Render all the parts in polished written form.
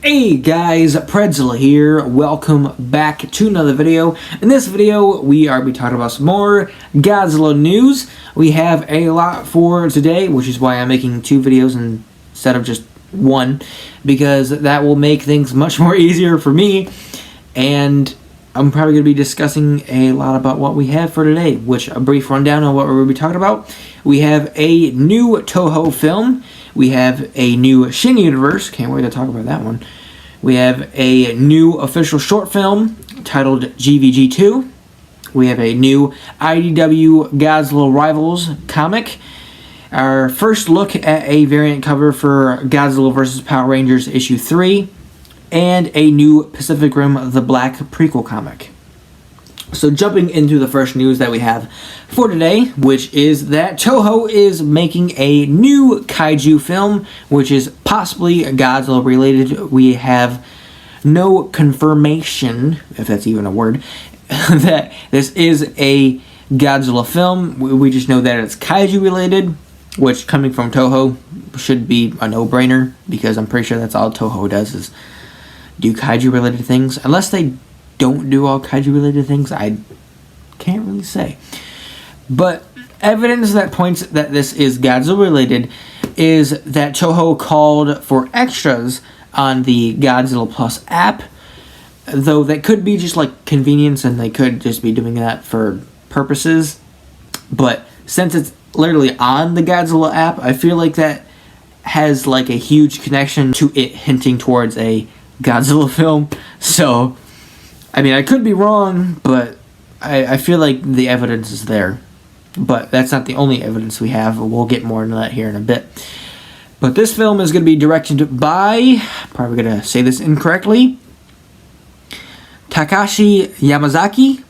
Hey guys, Pretzel here. Welcome back to another video. In this video, we are talking about some more Godzilla news. We have a lot for today, which is why I'm making two videos instead of just one, because that will make things much more easier for me. And I'm probably going to be discussing a lot about what we have for today, which a brief rundown on what we're going to be talking about. We have a new Toho film. We have a new Shin Universe. Can't wait to talk about that one. We have a new official short film titled GVG2. We have a new IDW Godzilla Rivals comic. Our first look at a variant cover for Godzilla vs. Power Rangers issue 3. And a new Pacific Rim The Black prequel comic. So jumping into the first news that we have for today, which is that Toho is making a new kaiju film, which is possibly Godzilla related. We have no confirmation, if that's even a word, that this is a Godzilla film. We just know that it's kaiju related, which coming from Toho should be a no-brainer, because I'm pretty sure that's all Toho does is do kaiju related things. Unless they don't do all kaiju related things, I can't really say. But evidence that points that this is Godzilla related is that Toho called for extras on the Godzilla Plus app, though that could be just like convenience and they could just be doing that for purposes. But since it's literally on the Godzilla app, I feel like that has like a huge connection to it hinting towards a Godzilla film. So I mean, I could be wrong, but I feel like the evidence is there. But that's not the only evidence we have. We'll get more into that here in a bit. But this film is going to be directed by, probably going to say this incorrectly, Takashi Yamazaki,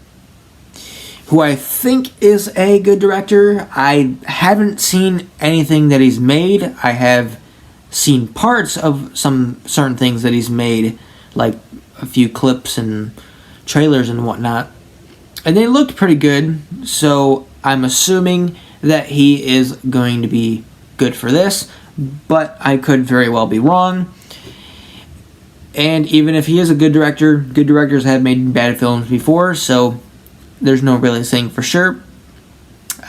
who I think is a good director. I haven't seen anything that he's made. I have seen parts of some certain things that he's made, like a few clips and trailers and whatnot, and they looked pretty good, so I'm assuming that he is going to be good for this, but I could very well be wrong. And even if he is a good directors have made bad films before, so there's no really saying for sure.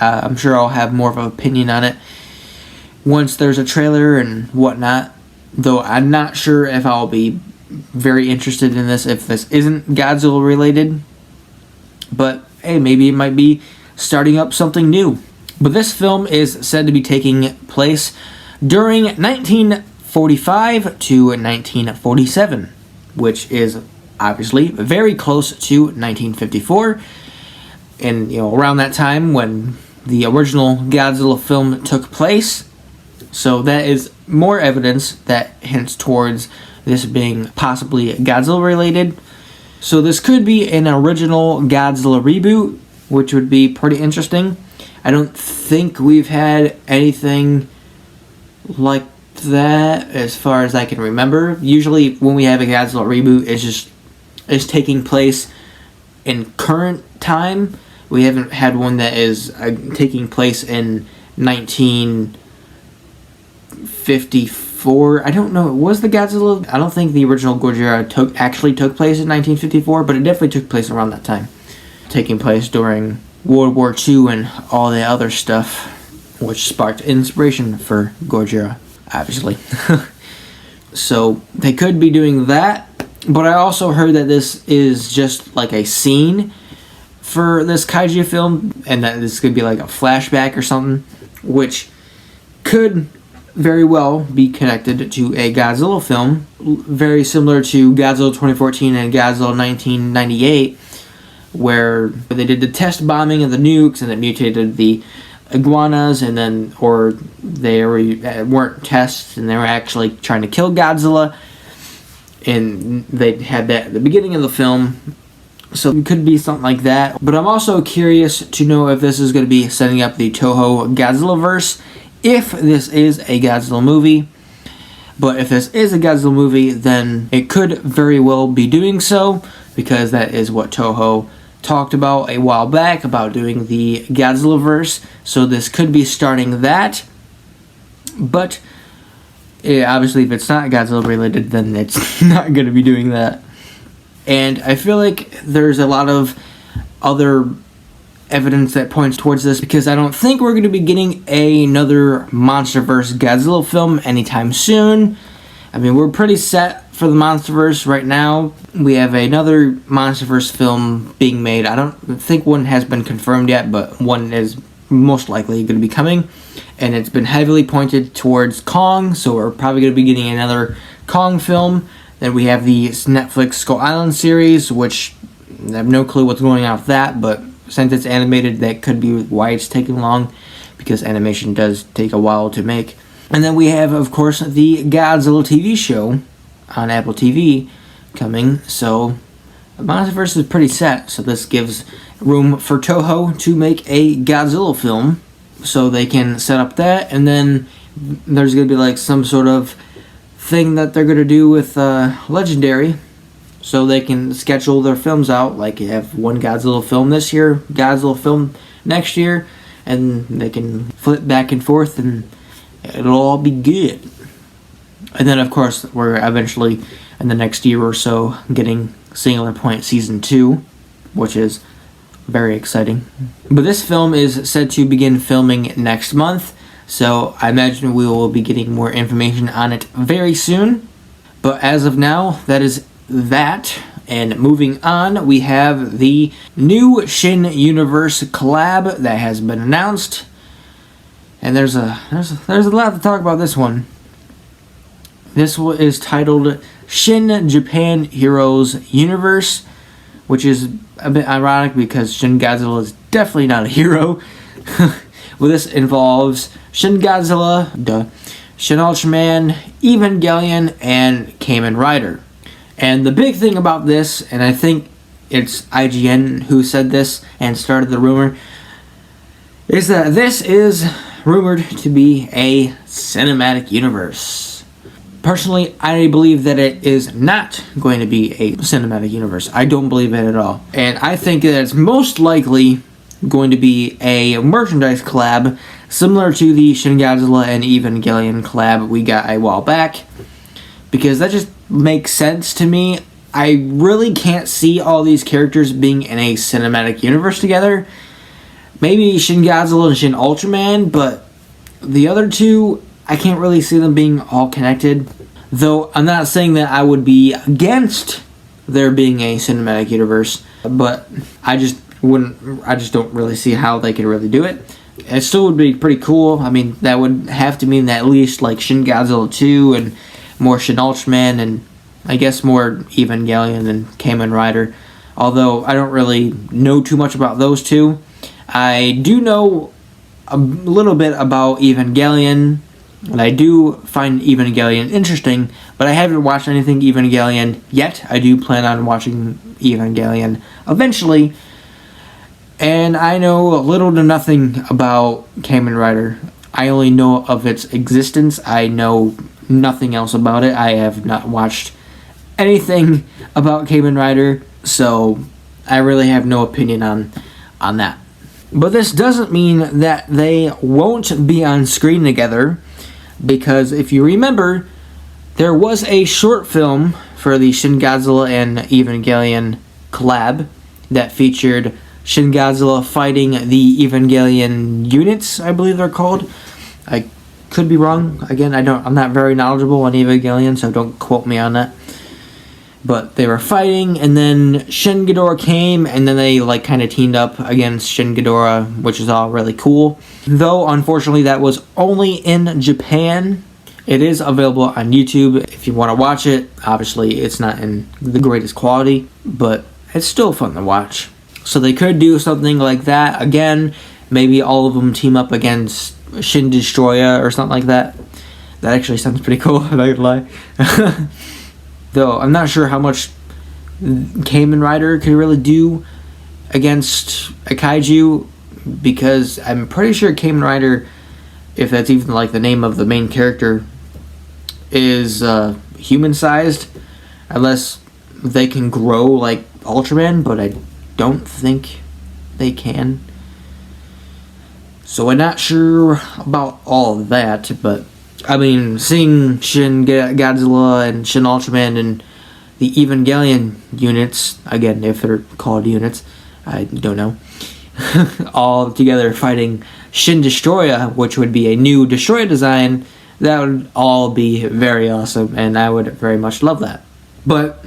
I'm sure I'll have more of an opinion on it once there's a trailer and whatnot, though I'm not sure if I'll be very interested in this if this isn't Godzilla related. But hey, maybe it might be starting up something new. But this film is said to be taking place during 1945 to 1947, which is obviously very close to 1954, and around that time when the original Godzilla film took place. So that is more evidence that hints towards this being possibly Godzilla related. So this could be an original Godzilla reboot, which would be pretty interesting. I don't think we've had anything like that as far as I can remember. Usually when we have a Godzilla reboot, it's taking place in current time. We haven't had one that is taking place in 1954. I don't know, was the Godzilla, I don't think the original Gojira actually took place in 1954, but it definitely took place around that time, taking place during World War II and all the other stuff, which sparked inspiration for Gojira, obviously. So they could be doing that, but I also heard that this is just like a scene for this kaiju film, and that this could be like a flashback or something, which could very well be connected to a Godzilla film, very similar to Godzilla 2014 and Godzilla 1998, where they did the test bombing of the nukes and it mutated the iguanas, and then, or they weren't tests and they were actually trying to kill Godzilla, and they had that at the beginning of the film. So it could be something like that. But I'm also curious to know if this is going to be setting up the Toho Godzilla verse, if this is a Godzilla movie. But if this is a Godzilla movie, then it could very well be doing so, because that is what Toho talked about a while back, about doing the Godzilla verse. So this could be starting that. But Yeah, obviously, if it's not Godzilla related, then it's not going to be doing that. And I feel like there's a lot of other evidence that points towards this, because I don't think we're going to be getting another MonsterVerse Godzilla film anytime soon. I mean, we're pretty set for the MonsterVerse right now. We have another MonsterVerse film being made. I don't think one has been confirmed yet, but one is most likely going to be coming. And it's been heavily pointed towards Kong, so we're probably going to be getting another Kong film. Then we have the Netflix Skull Island series, which I have no clue what's going on with that, but since it's animated, that could be why it's taking long, because animation does take a while to make. And then we have, of course, the Godzilla TV show on Apple TV coming, so MonsterVerse is pretty set, so this gives room for Toho to make a Godzilla film, so they can set up that, and then there's going to be like some sort of thing that they're going to do with Legendary, so they can schedule their films out, like you have one Godzilla film this year, Godzilla film next year, and they can flip back and forth, and it'll all be good. And then, of course, we're eventually, in the next year or so, getting Singular Point Season 2, which is very exciting. But this film is said to begin filming next month, so I imagine we will be getting more information on it very soon. But as of now, that is that. And moving on, we have the new Shin Universe collab that has been announced. And there's a lot to talk about this one. This is titled Shin Japan Heroes Universe, which is a bit ironic because Shin Godzilla is definitely not a hero. Well, this involves Shin Godzilla, Shin Ultraman, Evangelion, and Kamen Rider. And the big thing about this, and I think it's IGN who said this and started the rumor, is that this is rumored to be a cinematic universe. Personally, I believe that it is not going to be a cinematic universe. I don't believe it at all. And I think that it's most likely going to be a merchandise collab similar to the Shin Godzilla and Evangelion collab we got a while back, because that just makes sense to me. I really can't see all these characters being in a cinematic universe together. Maybe Shin Godzilla and Shin Ultraman, but the other two, I can't really see them being all connected. Though I'm not saying that I would be against there being a cinematic universe, but I just don't really see how they could really do it. It still would be pretty cool. I mean, that would have to mean that at least like Shin Godzilla 2 and more Shin Ultraman and I guess more Evangelion and Kamen Rider. Although I don't really know too much about those two. I do know a little bit about Evangelion, and I do find Evangelion interesting, but I haven't watched anything Evangelion yet. I do plan on watching Evangelion eventually. And I know little to nothing about Kamen Rider. I only know of its existence. I know nothing else about it. I have not watched anything about Kamen Rider, so I really have no opinion on that. But this doesn't mean that they won't be on screen together, because if you remember, there was a short film for the Shin Godzilla and Evangelion collab that featured Shin Godzilla fighting the Evangelion units, I believe they're called. I could be wrong. Again, I'm not very knowledgeable on Evangelion, so don't quote me on that. But they were fighting, and then Shin Ghidorah came, and then they like kind of teamed up against Shin Ghidorah, which is all really cool. Though, unfortunately, that was only in Japan. It is available on YouTube if you want to watch it. Obviously, it's not in the greatest quality, but it's still fun to watch. So they could do something like that again. Maybe all of them team up against Shin Destroyer or something like that. That actually sounds pretty cool, I'm not gonna lie. Though I'm not sure how much Kamen Rider could really do against a kaiju, because I'm pretty sure Kamen Rider, if that's even like the name of the main character, is human-sized, unless they can grow like Ultraman, but I don't think they can. So I'm not sure about all of that, but I mean, seeing Shin Godzilla and Shin Ultraman and the Evangelion units, again, if they're called units, I don't know, all together fighting Shin Destroya, which would be a new Destroya design, that would all be very awesome, and I would very much love that. But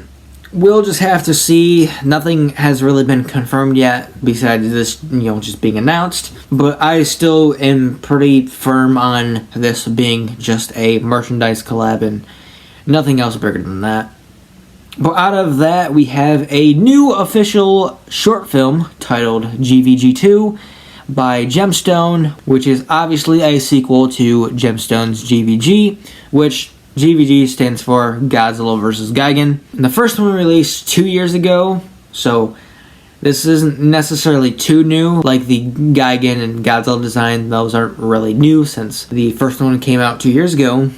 we'll just have to see. Nothing has really been confirmed yet besides this, just being announced. But I still am pretty firm on this being just a merchandise collab and nothing else bigger than that. But out of that, we have a new official short film titled GVG2 by Gemstone, which is obviously a sequel to Gemstone's GVG, which GVG stands for Godzilla vs. Gigan. And the first one released 2 years ago, so this isn't necessarily too new. Like the Gigan and Godzilla design, those aren't really new since the first one came out 2 years ago.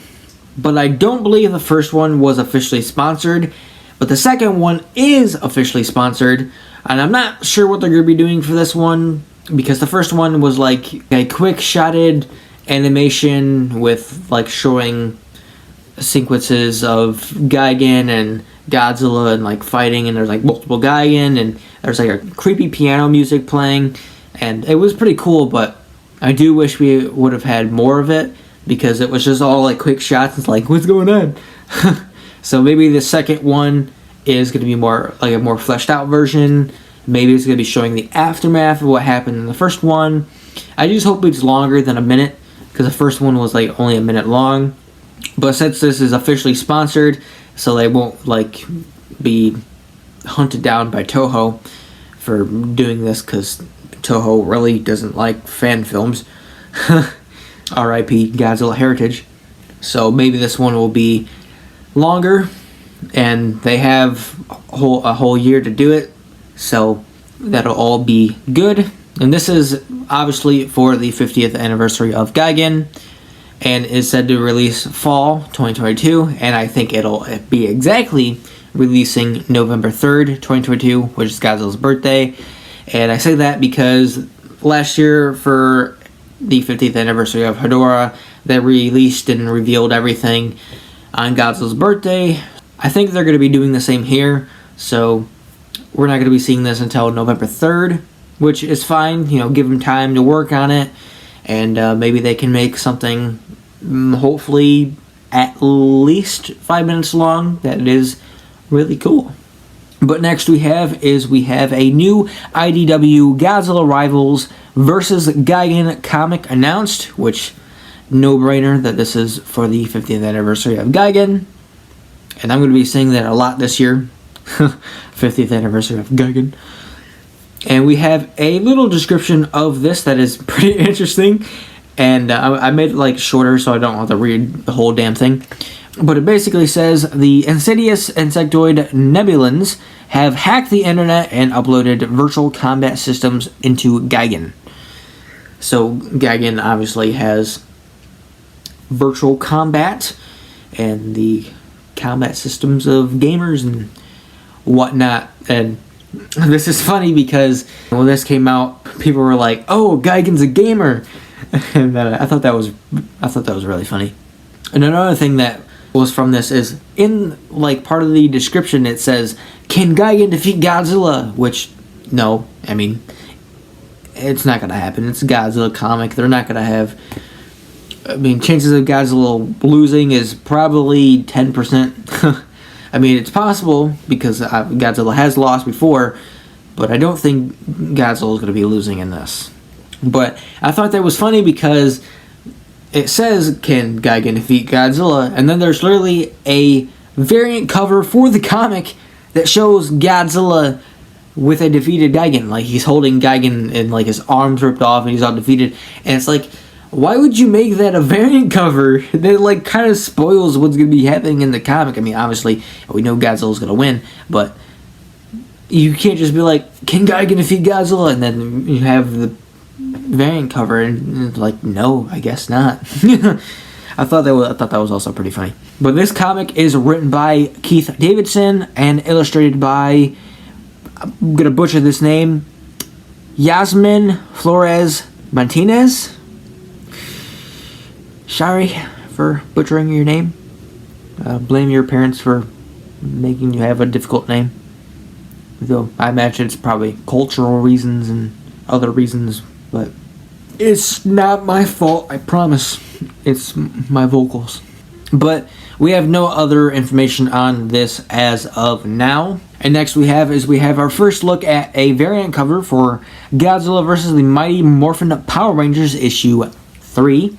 But I don't believe the first one was officially sponsored, but the second one is officially sponsored, and I'm not sure what they're going to be doing for this one, because the first one was like a quick shotted animation with like showing sequences of Gigan and Godzilla and like fighting, and there's like multiple Gigan, and there's like a creepy piano music playing, and it was pretty cool. But I do wish we would have had more of it, because it was just all like quick shots. It's like, what's going on? So maybe the second one is going to be more like a more fleshed out version. Maybe it's going to be showing the aftermath of what happened in the first one. I just hope it's longer than a minute, because the first one was like only a minute long. But since this is officially sponsored, so they won't like be hunted down by Toho for doing this, because Toho really doesn't like fan films. R.I.P. Godzilla Heritage. So maybe this one will be longer, and they have a whole year to do it, so that'll all be good. And this is obviously for the 50th anniversary of Gigan, and is said to release fall 2022, and I think it'll be exactly releasing November 3rd, 2022, which is Godzilla's birthday. And I say that because last year, for the 50th anniversary of Hedorah, they released and revealed everything on Godzilla's birthday. I think they're going to be doing the same here, so we're not going to be seeing this until November 3rd, which is fine. Give them time to work on it, and maybe they can make something hopefully at least 5 minutes long that is really cool. But next we have a new IDW Godzilla Rivals versus Gigan comic announced, which no-brainer that this is for the 50th anniversary of Gigan, and I'm going to be saying that a lot this year. 50th anniversary of Gigan. And we have a little description of this that is pretty interesting, and I made it like shorter so I don't have to read the whole damn thing. But it basically says, the insidious insectoid nebulans have hacked the internet and uploaded virtual combat systems into Gigan. So Gigan obviously has virtual combat and the combat systems of gamers and whatnot. And this is funny because when this came out, people were like, "Oh, Gigan's a gamer," and I thought that was really funny. And another thing that was from this is, in like part of the description, it says, "Can Gigan defeat Godzilla?" Which, no, I mean, it's not gonna happen. It's a Godzilla comic. They're not gonna have. I mean, chances of Godzilla losing is probably 10%. I mean, it's possible because Godzilla has lost before, but I don't think Godzilla is going to be losing in this. But I thought that was funny because it says, "Can Gigan defeat Godzilla?" And then there's literally a variant cover for the comic that shows Godzilla with a defeated Gigan. Like, he's holding Gigan and like his arms ripped off and he's all defeated. And it's like, why would you make that a variant cover? That like kind of spoils what's going to be happening in the comic. I mean, obviously, we know Godzilla's going to win, but you can't just be like, "Can Gigan defeat Godzilla?" and then you have the variant cover, and it's like, no, I guess not. I thought that was also pretty funny. But this comic is written by Keith Davidson and illustrated by, I'm going to butcher this name, Yasmin Flores Martinez. Sorry for butchering your name. Blame your parents for making you have a difficult name. Though I imagine it's probably cultural reasons and other reasons, but it's not my fault, I promise. It's my vocals. But we have no other information on this as of now. And next we have our first look at a variant cover for Godzilla vs. the Mighty Morphin Power Rangers issue 3,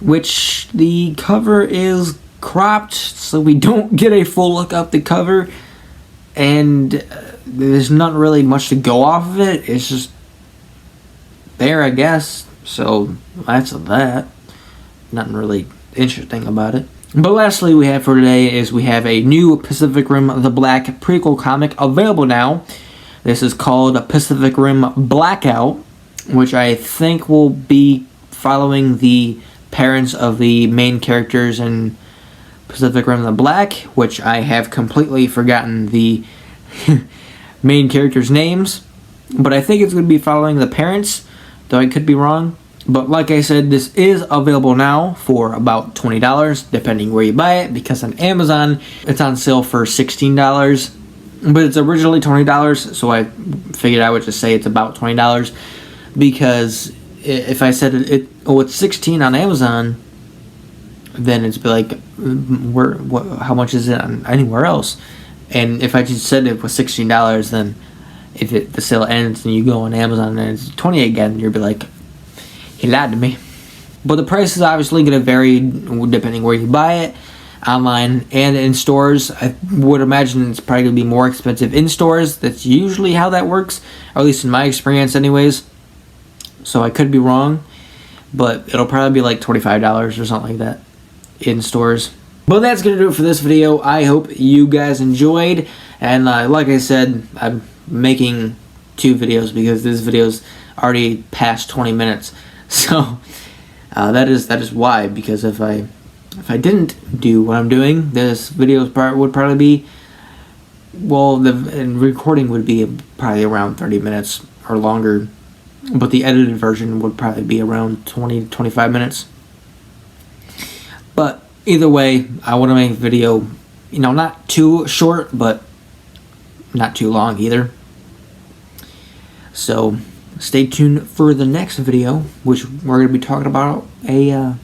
which the cover is cropped so we don't get a full look up the cover, and there's not really much to go off of it. It's just there, I guess. So that's that. Nothing really interesting about it. But lastly, we have for today we have a new Pacific Rim the Black prequel comic available now. This is called Pacific Rim Blackout, which I think will be following the parents of the main characters in Pacific Rim the Black, which I have completely forgotten the main characters' names. But I think it's going to be following the parents, though I could be wrong. But like I said, this is available now for about $20, depending where you buy it, because on Amazon, it's on sale for $16. But it's originally $20, so I figured I would just say it's about $20, because if I said it's $16 on Amazon, then it's be like, how much is it on anywhere else? And if I just said it was $16, then if the sale ends and you go on Amazon and it's $20 again, you'll be like, he lied to me. But the price is obviously going to vary depending where you buy it, online and in stores. I would imagine it's probably going to be more expensive in stores. That's usually how that works, or at least in my experience anyways. So I could be wrong, but it'll probably be like $25 or something like that in stores. But that's going to do it for this video. I hope you guys enjoyed. And like I said, I'm making 2 videos because this video's already past 20 minutes. So that is why, because if I didn't do what I'm doing, this video would probably be, well, the recording would be probably around 30 minutes or longer, but the edited version would probably be around 20-25 minutes. But either way, I want to make a video, not too short, but not too long either. So stay tuned for the next video, which we're going to be talking about a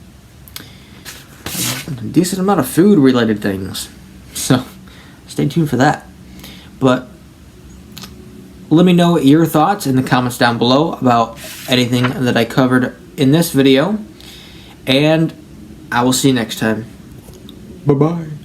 decent amount of food-related things. So stay tuned for that. But let me know your thoughts in the comments down below about anything that I covered in this video. And I will see you next time. Bye-bye.